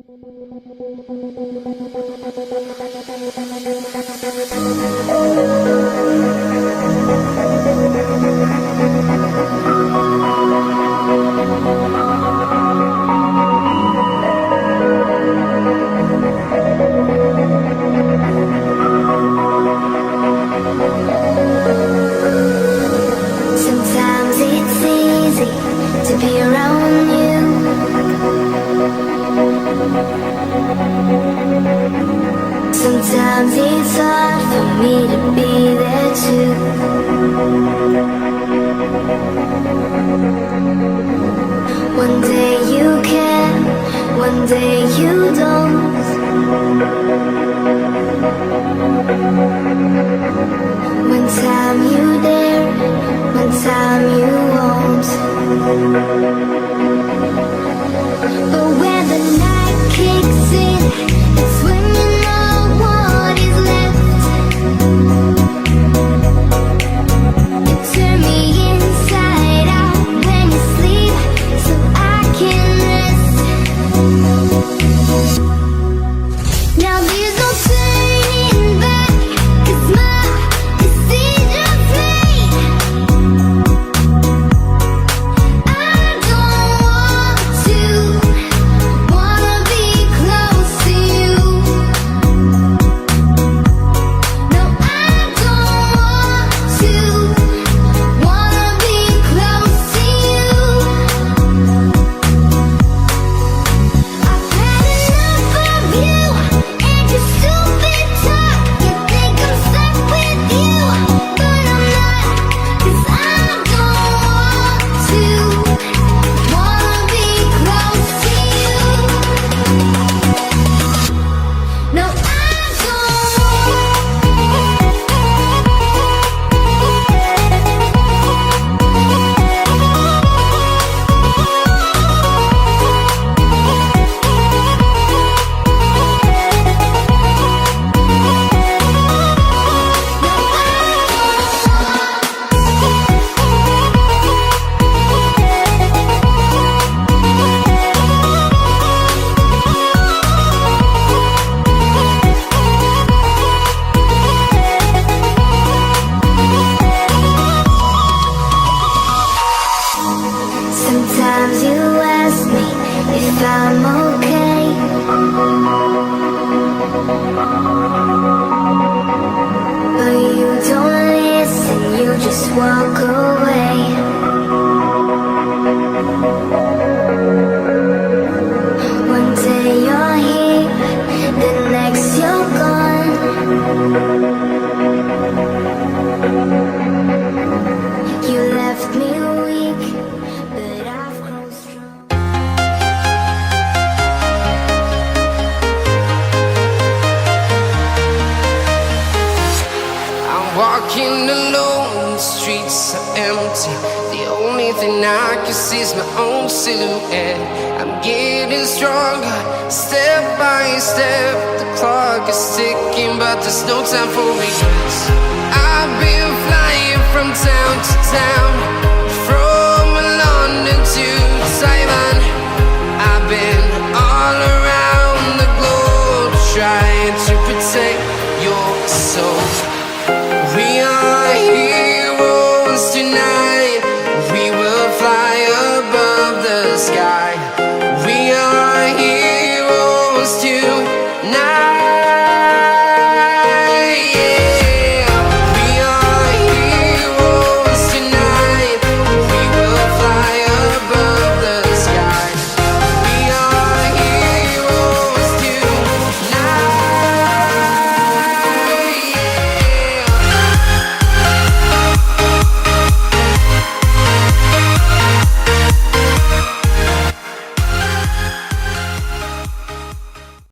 Sometimes it's easy to be around you. Sometimes it's hard for me to be there too. One day you care, one day you don't. One time you dare, one time you won't. But when the night kicks in, it's when you know what is left. You turn me inside out when you sleep, so I can rest. Now there's no turning back, 'cause my decision's made. I don't want to, wanna be close to you. No, I don't want to, wanna be close to you. I've had enough of you and your stupid talk. You think I'm stuck with you, but I'm not, 'cause I don't want to, wanna be close to you. No, I sometimes you ask me if I'm okay, but you don't listen, you just walk away. One day you're here, the next you're gone. You left me weak, but I've grown strong. I'm walking alone, the streets are empty. The only thing I can see is my own silhouette. I'm getting stronger, step by step. The clock is ticking, but there's no time for regrets. I've been flying from town to town, from London to Taiwan. I've been all around the globe, trying to protect your soul. We are heroes tonight.